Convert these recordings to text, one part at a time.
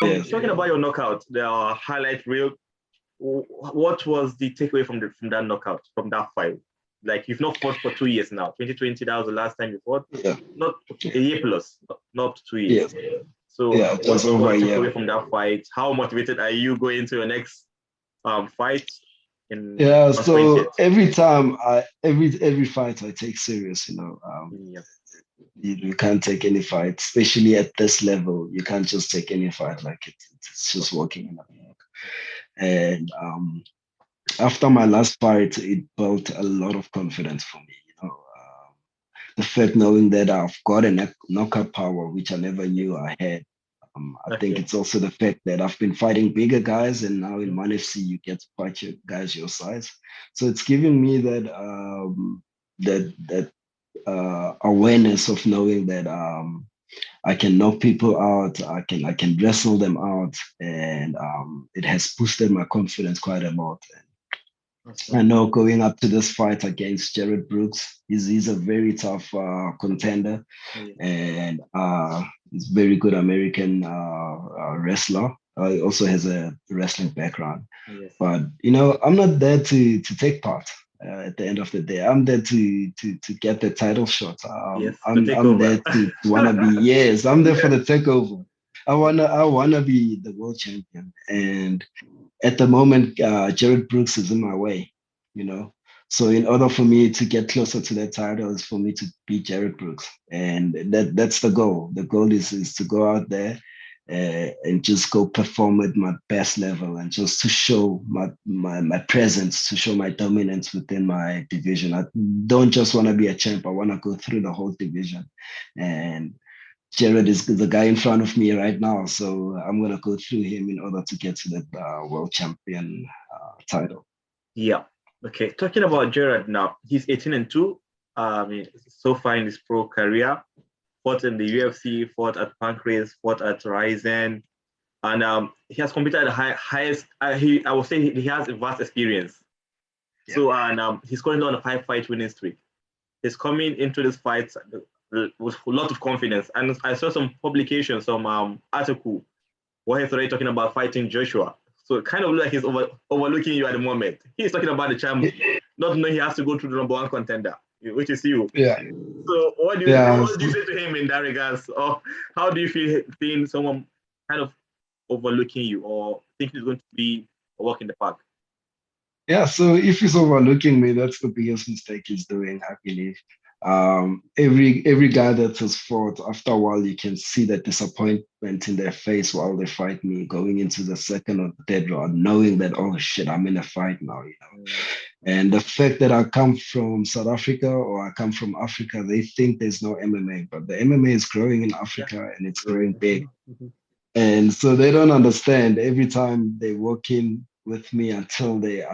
Yes. Talking about your knockout, the highlight reel. What was the takeaway from that knockout, from that fight? Like, you've not fought for 2 years now. 2020, that was the last time you fought. Yeah. Not a Yeah. year plus, not 2 years. Yes. So Yeah. It what was over a was the year. takeaway from that fight? How motivated are you going into your next fight in Yeah. on So 20th? every fight I take serious. Yeah. You can't take any fight, especially at this level. You can't just take any fight like it's just walking in the park. And after my last fight, it built a lot of confidence for me. The fact knowing that I've got a knockout power, which I never knew I had. I think Okay. it's also the fact that I've been fighting bigger guys, and now in ONE FC you get to fight your guys your size. So it's giving me that awareness of knowing that I can knock people out, I can wrestle them out, and it has boosted my confidence quite a lot. I Awesome. know going up to this fight against Jared Brooks, he's a very tough contender, Yeah. and he's a very good American wrestler. He also has a wrestling background. Yes. But I'm not there to take part. At the end of the day, I'm there to get the title shot. Yes. To I'm take I'm over. there to wanna be. Yes, I'm there for the takeover. I wanna be the world champion, and at the moment, Jared Brooks is in my way, you know. So in order for me to get closer to that title is for me to beat Jared Brooks, and that's the goal. The goal is to go out there and just go perform at my best level, and just to show my presence, to show my dominance within my division. I don't just want to be a champ. I want to go through the whole division, and Jared is the guy in front of me right now, so I'm gonna go through him in order to get to that world champion title. Yeah. Okay. Talking about Gerard now, he's 18-2. So far in his pro career, fought in the UFC, fought at Pancrase, fought at Ryzen, and he has competed at the highest. I would say he has a vast experience. Yeah. So, and he's currently on a 5-fight winning streak. He's coming into this fight with a lot of confidence. And I saw some publications, some article where he's already talking about fighting Joshua. So it kind of like he's overlooking you at the moment. He's talking about the champ, not knowing he has to go through the number one contender, which is you. Yeah. So Yeah. what do you say to him in that regards? Or how do you feel seeing someone kind of overlooking you or thinking it's going to be a walk in the park? Yeah, so if he's overlooking me, that's the biggest mistake he's doing, I believe. Every guy that has fought, after a while, you can see that disappointment in their face while they fight me, going into the second or third round, knowing that, oh shit, I'm in a fight now. And the fact that I come from South Africa or I come from Africa, they think there's no MMA, but the MMA is growing in Yeah. Africa and it's growing big. And so they don't understand. Every time they walk in with me until they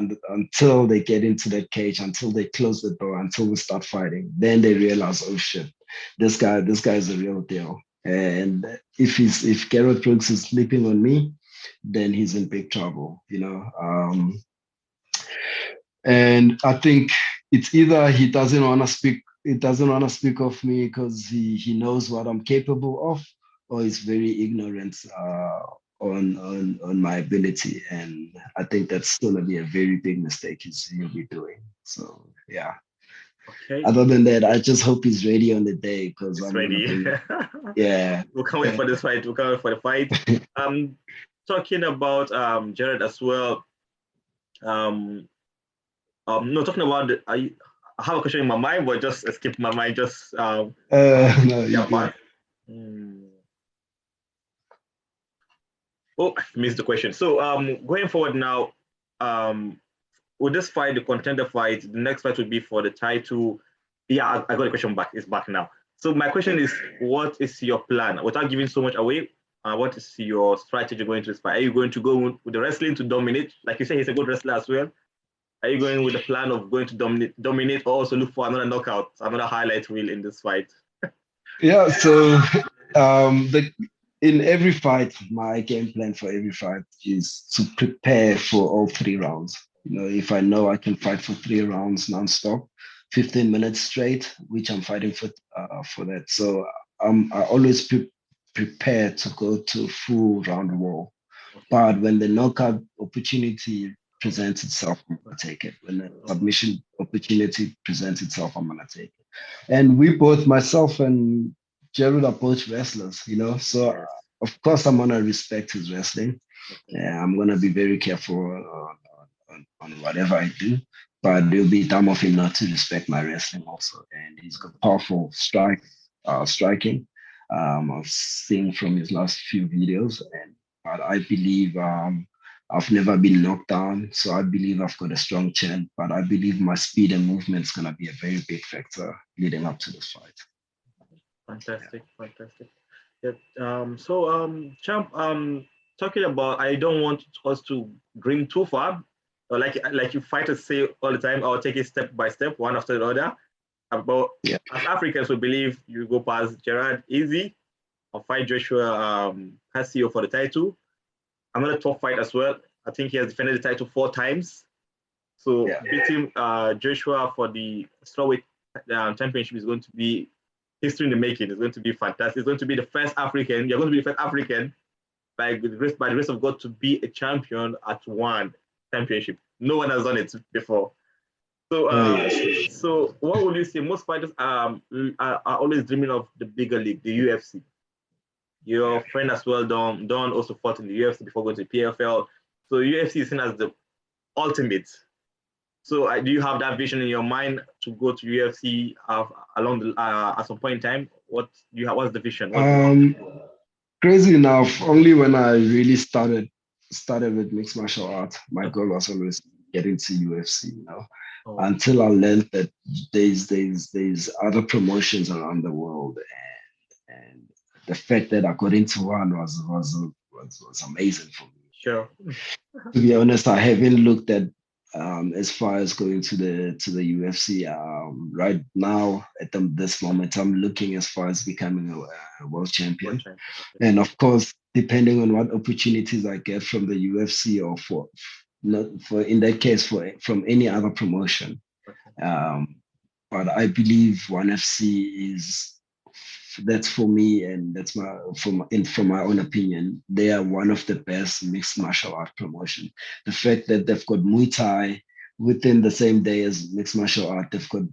get into that cage, until they close the door, until we start fighting, then they realize, oh shit, this guy's a real deal. And if Garrett Brooks is sleeping on me, then he's in big trouble. And I think it's either he doesn't want to speak of me because he knows what I'm capable of, or he's very ignorant on my ability. And I think that's gonna be a very big mistake he'll be doing. So yeah. Okay. Other than that, I just hope he's ready on the day because It's I'm gonna ready. bring. Yeah. We'll come wait for this fight. We'll come wait for the fight. Talking about Jared as well. No, talking about I have a question in my mind, but just escaped my mind. Just No, you yeah, good. Oh, I missed the question. So going forward now, um, with this fight, the contender fight, the next fight would be for the title. Yeah, I got the question back. It's back now. So my question is, what is your plan? Without giving so much away, what is your strategy going to this fight? Are you going to go with the wrestling to dominate? Like you say, he's a good wrestler as well. Are you going with the plan of going to dominate, or also look for another knockout, another highlight reel in this fight? Yeah. So the in every fight, my game plan for every fight is to prepare for all 3 rounds. If I know I can fight for 3 rounds nonstop, 15 minutes straight, which I'm fighting for that. So I always prepared to go to full round war. Okay. But when the knockout opportunity presents itself, I'm gonna take it. When the submission opportunity presents itself, I'm gonna take it. And we both, myself and Gerald, are both wrestlers, you know. So Yes. of course I'm gonna respect his wrestling. Okay. I'm gonna be very careful on whatever I do. But it'll be dumb of him not to respect my wrestling also. And he's got powerful striking. I've seen from his last few videos, and but I believe I've never been knocked down, so I believe I've got a strong chin. But I believe my speed and movement is gonna be a very big factor leading up to this fight. Fantastic, fantastic. Yep. Champ, talking about, I don't want us to dream too far. Or like you fighters say all the time, I'll take it step by step, one after the other. But Yeah. as Africans, we believe you go past Gerard easy. I'll fight Joshua Casio for the title. Another top fight as well. I think he has defended the title 4 times. So Yeah. beating Joshua for the Strawweight championship is going to be history in the making. It's going to be fantastic. It's going to be the first African. You're going to be the first African by the grace of God to be a champion at one championship. No one has done it before. So, Yes. so what would you say? Most fighters are always dreaming of the bigger league, the UFC. Your friend as well, Don also fought in the UFC before going to PFL. So UFC is seen as the ultimate. So do you have that vision in your mind to go to UFC along the at some point in time? What's the vision? Crazy enough, only when I really started with mixed martial arts, my goal was always get into UFC, you know. Oh. Until I learned that there's other promotions around the world, and the fact that I got into one was amazing for me. Sure. To be honest, I haven't looked at as far as going to the UFC. Right now, at this moment, I'm looking as far as becoming a world champion. Okay. And of course, depending on what opportunities I get from the UFC or for in that case from any other promotion. Okay. But I believe ONE FC that's for me, and that's from my own opinion, they are one of the best mixed martial art promotion. The fact that they've got Muay Thai within the same day as mixed martial art, they've got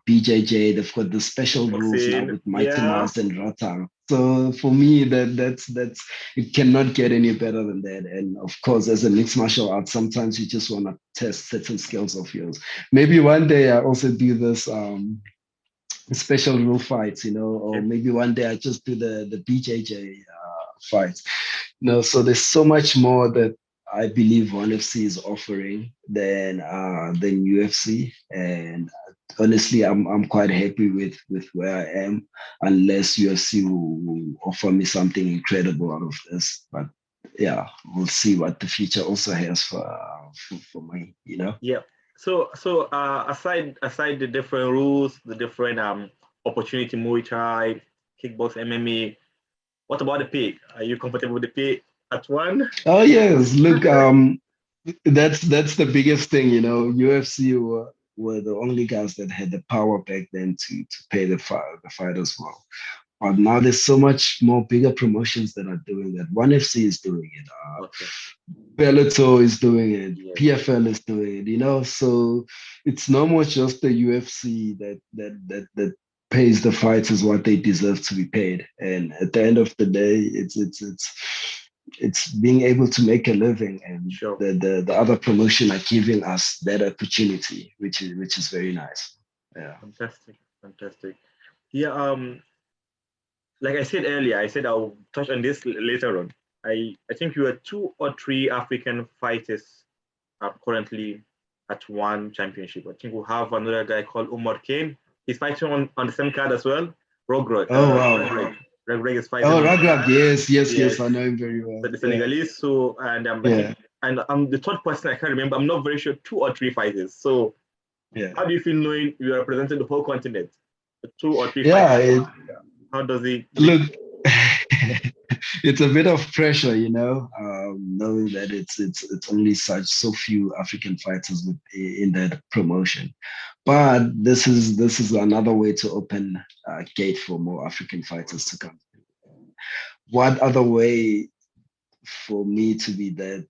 BJJ, they've got the special rules now with Mighty Mouse and Rotang. So for me, that's it cannot get any better than that. And of course, as a mixed martial art, sometimes you just want to test certain skills of yours. Maybe one day I also do this special rule fights, you know, or maybe one day I just do the BJJ fights. You know, so there's so much more that I believe ONE FC is offering than UFC. And honestly, I'm quite happy with where I am, unless UFC will offer me something incredible out of this. But yeah, we'll see what the future also has for me, you know. Yeah. So aside the different rules, the different opportunity, Muay Thai, kickbox, MMA, what about the pay? Are you comfortable with the pay at one? Oh yes, look, that's the biggest thing, you know. UFC were the only guys that had the power back then to pay the fighters well. But now there's so much more bigger promotions that are doing that. ONE FC is doing it. Bellator is doing it. Yeah. PFL is doing it. You know, so it's not more just the UFC that pays the fighters what they deserve to be paid. And at the end of the day, it's being able to make a living, and sure. the other promotion are giving us that opportunity, which is very nice. Yeah. Fantastic. Yeah. Like I said earlier, I said I'll touch on this later on. I think you are 2 or 3 African fighters are currently at one championship. I think we'll have another guy called Umar Kane. He's fighting on the same card as well. Rogrod. Oh wow. Rogrod is fighting. Oh, Rogrod. Yes. I know him very well. The Senegalese. So and I'm the third person I can't remember. I'm not very sure 2 or 3 fighters. So how do you feel knowing you are representing the whole continent? The 2 or 3 fighters. How does it look? It's a bit of pressure, you know, knowing that it's only so few African fighters in that promotion. But this is another way to open a gate for more African fighters to come. what other way for me to be that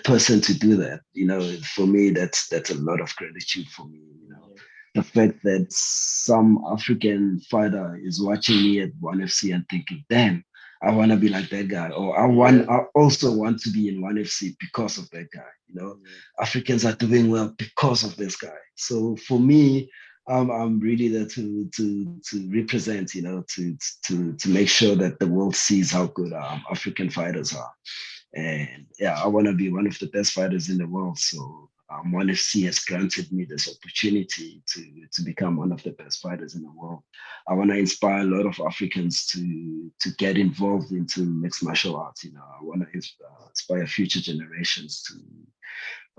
person to do that? For me, that's a lot of gratitude for me. The fact that some African fighter is watching me at ONE FC and thinking, damn, I want to be like that guy, or I also want to be in ONE FC because of that guy. Africans are doing well because of this guy. So for me, I'm really there to represent, to make sure that the world sees how good African fighters are. And yeah, I want to be one of the best fighters in the world. So ONE FC has granted me this opportunity to become one of the best fighters in the world. I want to inspire a lot of Africans to get involved into mixed martial arts. I want to inspire future generations to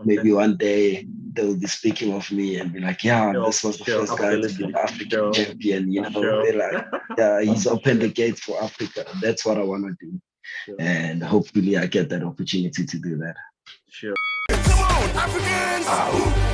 maybe one day they'll be speaking of me and be like, yeah, this was the first guy to be the African champion. They're like, yeah, he's opened the gates for Africa. That's what I want to do. And hopefully I get that opportunity to do that. Sure. Come on, Africans!